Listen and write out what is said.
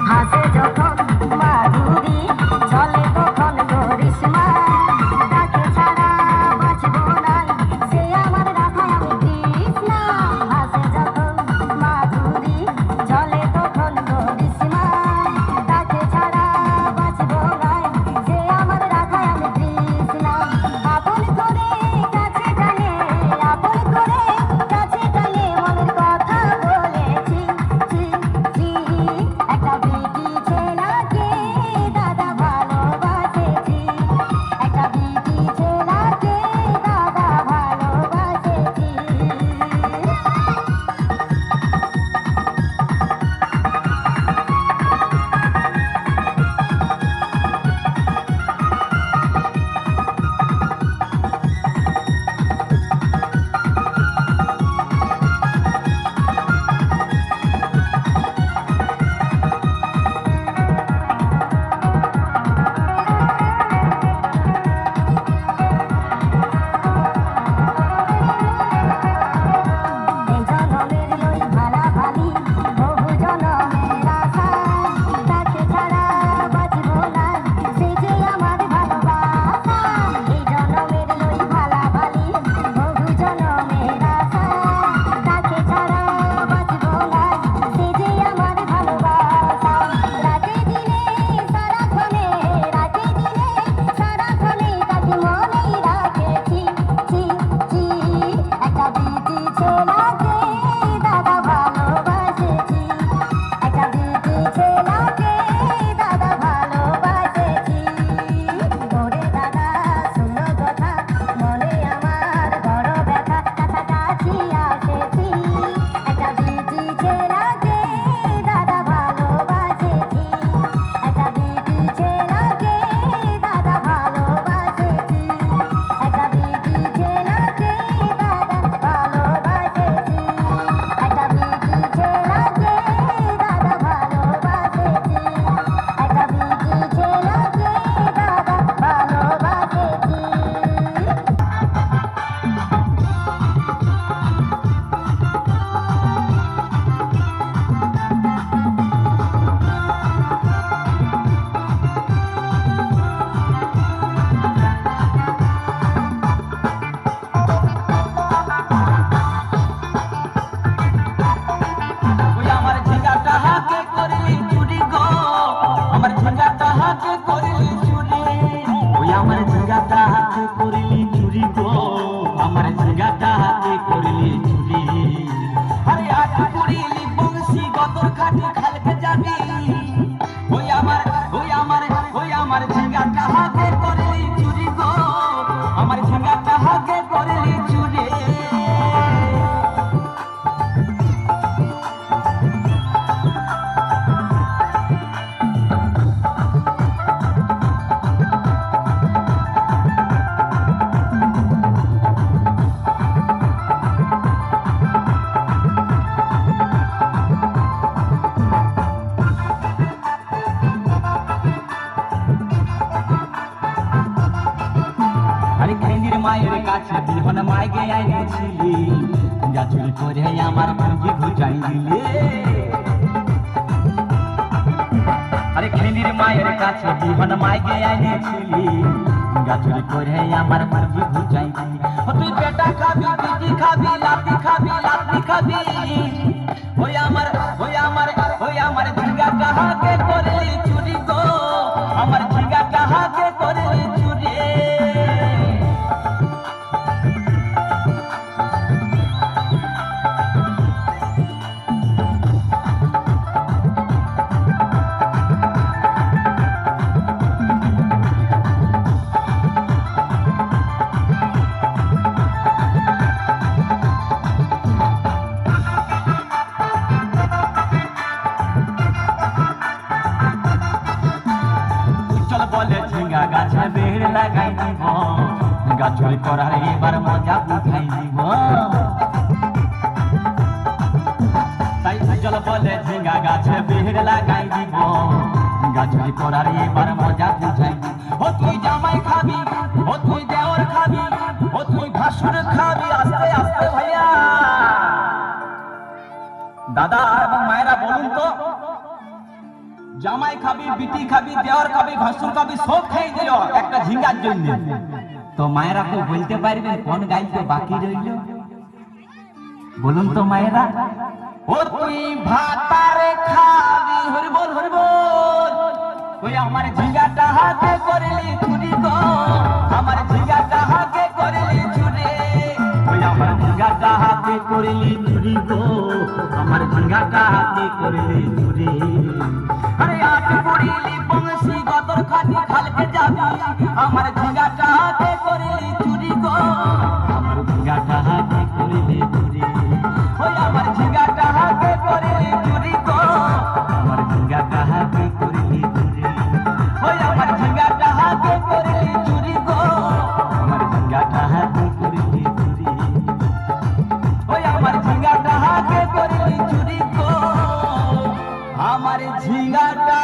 হাসে যখন মাধুরী চলে তখন করিশ্মা তাকে ছাড়া বাঁচব না সে আমার রাধায় আমি কৃষ্ণা হাসে যখন মাধুরী চলে তখন করিশ্মা তাকে ছাড়া বাঁচব না সে আমার রাধায় আমি কৃষ্ণা আপন করে কাছে টানে আপন করে কাছে টানে মনের কথা বলেছি একটা বিটি ছেলেকে দাদা ভালোবাসেছি একটা বিটি ছেলেকে দাদা ভালোবাসেছি এই জনমের লই ভালাভালি বহু জনমের আশা তাকে ছাড়া বাঁচব না সে যে আমার ভালোবাসা এই জনমের লই ভালাভালি বহু জনমের আশা তাকে ছাড়া বাঁচব না সে যে আমার ভালোবাসা রাতে দিনে সারাক্ষণে রাতে দিনে সারাক্ষণে তাকে মনেই রাখেছি একটা বিটি ছেলেকে দাদা ভালোবাসেছি একটা বিটি ছেলেকে দাদা ভালোবাসেছি ওরে দাদা শুনো কথা মনে আমার বড় ব্যথা কাছাকাছি আসেছি একটা বিটি ছেলেকে দাদা ভালোবাসেছি একটা বিটি ছেলেকে দাদা ভালোবাসেছি একটা বিটি ছেলেকে দাদা ভালোবাসেছি একটা বিটি ছেলেকে দাদা ভালোবাসেছি একটা বিটি ছেলেকে দাদা ভালোবাসেছি ওই আমার ঝিঙ্গাটা হাতে করলি চুরি গো আমার ঝিঙ্গাটা হাতে করলি চুরি ওই আমার ঝিঙ্গাটা হাতে করলি চুরি গো আমার ঝিঙ্গাটা হাতে করলি চুরি আরে আজ পুরিলি বংশী গতর খাটি খালকে যাবি ওই আমার ওই আমার ওই আমার ঝিঙ্গাটা হাতে করলি চুরি গো আমার ঝিঙ্গাটা হাতে করলি চুরি আরে খেন্দির মায়ের কাছে বিহন মাইকে আইছিলি যা চুরি করে আমার পুঁজি ঘুচাই দিলে আরে খেন্দির মায়ের কাছে বিহন মাইকে আইছিলি যা চুরি করে আমার পুঁজি ঘুচাই দিলি ও তুই পেটা খাবি পিজি খাবি লাতি খাবি ওই আমার ঝিঙ্গা কাহাকে করলি চুরি গো আমার ঝিঙ্গা কাহাকে করলি চুরি বলে ঝিঙ্গা গাছে বেড় লাগাই দিব গাছুরি করার এবার মজা উঠাই দিব তাই চল বলে ঝিঙ্গা গাছে বেড় লাগাই দিব গাছুরি করার এবার মজা উঠাই দিব ও তুই জামাই খাবি ও তুই দেওর খাবি ও তুই ভাসুর খাবি আস্তে আস্তে ভাইয়া দাদা এবং মায়েরা বলুন তো, জামাই খাবি, বিটি খাবি, দেওয়ার খাবি, ভাসুর খাবি, সব খেয়ে দিল একটা ঝিঙ্গার জন্য। তো মায়েরা তো বলতে পারবেন কোন গাইতে বাকি রইল? বলুন তো মায়েরা। ও তুই ভাতারে খাবি, হরি বল হরি বল। ওই আমার ঝিঙ্গাটা হাতে করলি চুরি গো, আমার ঝিঙ্গাটা হাতে করলি চুরি। ওই আমার ঝিঙ্গাটা হাতে করলি চুরি গো, আমার ঝিঙ্গাটা হাতে করলি চুরি। আরে আট পড়িলি বংশী গদর খাটি খালকে যাবি, আমার ঝিঙ্গাটা হাতে করলি চুরি গো, আমার ঝিঙ্গাটা হাতে করলি চুরি। ওই আমার ঝিঙ্গাটা হাতে করলি চুরি গো, আমার ঝিঙ্গাটা হাতে করলি চুরি। ওই আমার ঝিঙ্গাটা হাতে করলি চুরি গো, আমার ঝিঙ্গাটা হাতে করলি চুরি। ওই আমার ঝিঙ্গাটা হাতে করলি চুরি গো, আমার ঝিঙ্গাটা